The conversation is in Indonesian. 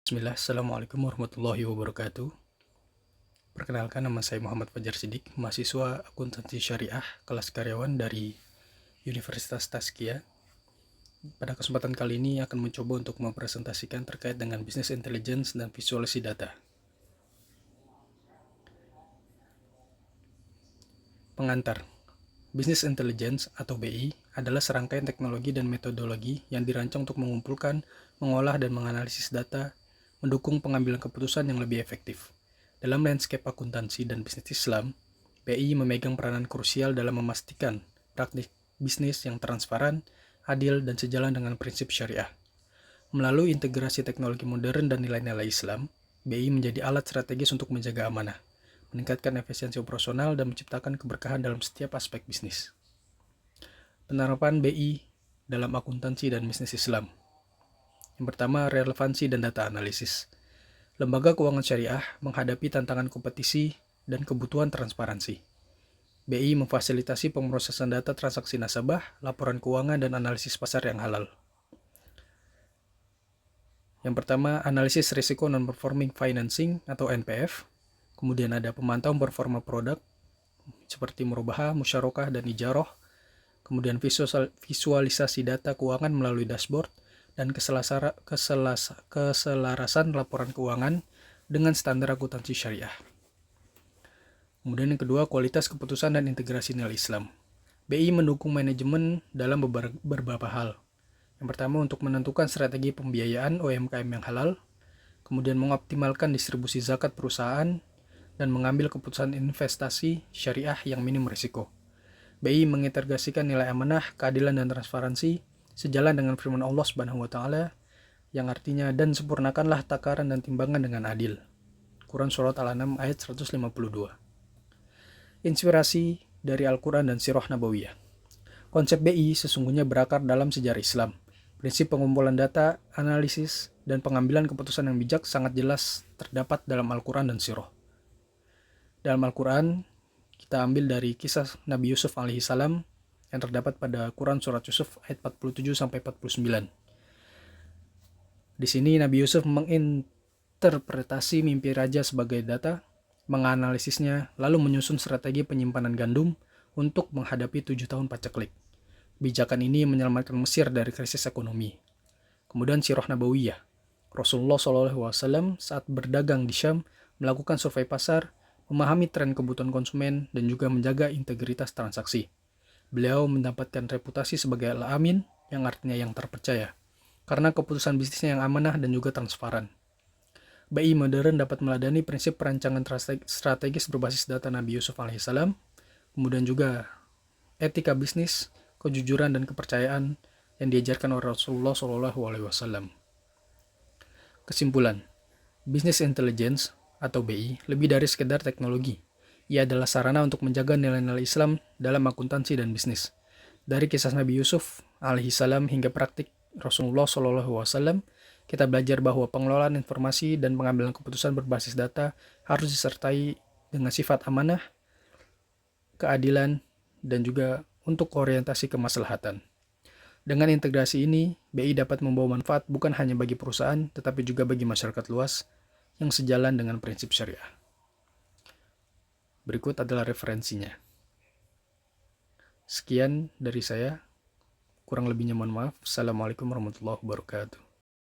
Bismillah, Assalamualaikum warahmatullahi wabarakatuh. Perkenalkan, nama saya Muhammad Fajar Siddiq, mahasiswa akuntansi syariah kelas karyawan dari Universitas Tazkiyah. Pada kesempatan kali ini akan mencoba untuk mempresentasikan terkait dengan business intelligence dan visualisasi data. Pengantar. Business Intelligence atau BI adalah serangkaian teknologi dan metodologi yang dirancang untuk mengumpulkan, mengolah, dan menganalisis data, mendukung pengambilan keputusan yang lebih efektif. Dalam landscape akuntansi dan bisnis Islam, BI memegang peranan krusial dalam memastikan praktik bisnis yang transparan, adil, dan sejalan dengan prinsip syariah. Melalui integrasi teknologi modern dan nilai-nilai Islam, BI menjadi alat strategis untuk menjaga amanah, meningkatkan efisiensi operasional, dan menciptakan keberkahan dalam setiap aspek bisnis. Penerapan BI dalam akuntansi dan bisnis Islam. Yang pertama, relevansi dan data analisis. Lembaga keuangan syariah menghadapi tantangan kompetisi dan kebutuhan transparansi. BI memfasilitasi pemrosesan data transaksi nasabah, laporan keuangan, dan analisis pasar yang halal. Yang pertama, analisis risiko non-performing financing atau NPF. Kemudian ada pemantauan performa produk seperti murabahah, musyarakah, dan ijarah. Kemudian visualisasi data keuangan melalui dashboard dan keselarasan laporan keuangan dengan standar akuntansi syariah. Kemudian yang kedua, kualitas keputusan dan integrasi nilai Islam. BI mendukung manajemen dalam beberapa hal. Yang pertama, untuk menentukan strategi pembiayaan UMKM yang halal, kemudian mengoptimalkan distribusi zakat perusahaan, dan mengambil keputusan investasi syariah yang minim risiko. BI mengintegrasikan nilai amanah, keadilan, dan transparansi sejalan dengan firman Allah Subhanahu wa taala yang artinya, dan sempurnakanlah takaran dan timbangan dengan adil. Quran Surat Al-An'am ayat 152. Inspirasi dari Al-Quran dan Sirah Nabawiyah. Konsep BI sesungguhnya berakar dalam sejarah Islam. Prinsip pengumpulan data, analisis, dan pengambilan keputusan yang bijak sangat jelas terdapat dalam Al-Quran dan Sirah. Dalam Al-Quran, kita ambil dari kisah Nabi Yusuf alaihissalam yang terdapat pada Quran Surat Yusuf ayat 47-49. Di sini Nabi Yusuf menginterpretasi mimpi raja sebagai data, menganalisisnya, lalu menyusun strategi penyimpanan gandum untuk menghadapi 7 tahun paceklik. Kebijakan ini menyelamatkan Mesir dari krisis ekonomi. Kemudian Sirah Nabawiyah. Rasulullah SAW saat berdagang di Syam melakukan survei pasar, memahami tren kebutuhan konsumen, dan juga menjaga integritas transaksi. Beliau mendapatkan reputasi sebagai al-amin, yang artinya yang terpercaya, karena keputusan bisnisnya yang amanah dan juga transparan. BI modern dapat meladani prinsip perancangan strategis berbasis data Nabi Yusuf alaihissalam, kemudian juga etika bisnis, kejujuran, dan kepercayaan yang diajarkan oleh Rasulullah SAW. Kesimpulan, Business Intelligence atau BI lebih dari sekedar teknologi. Ia adalah sarana untuk menjaga nilai-nilai Islam dalam akuntansi dan bisnis. Dari kisah Nabi Yusuf alaihissalam hingga praktik Rasulullah SAW, kita belajar bahwa pengelolaan informasi dan pengambilan keputusan berbasis data harus disertai dengan sifat amanah, keadilan, dan juga untuk orientasi kemaslahatan. Dengan integrasi ini, BI dapat membawa manfaat bukan hanya bagi perusahaan, tetapi juga bagi masyarakat luas yang sejalan dengan prinsip syariah. Berikut adalah referensinya. Sekian dari saya. Kurang lebihnya mohon maaf. Assalamualaikum warahmatullahi wabarakatuh.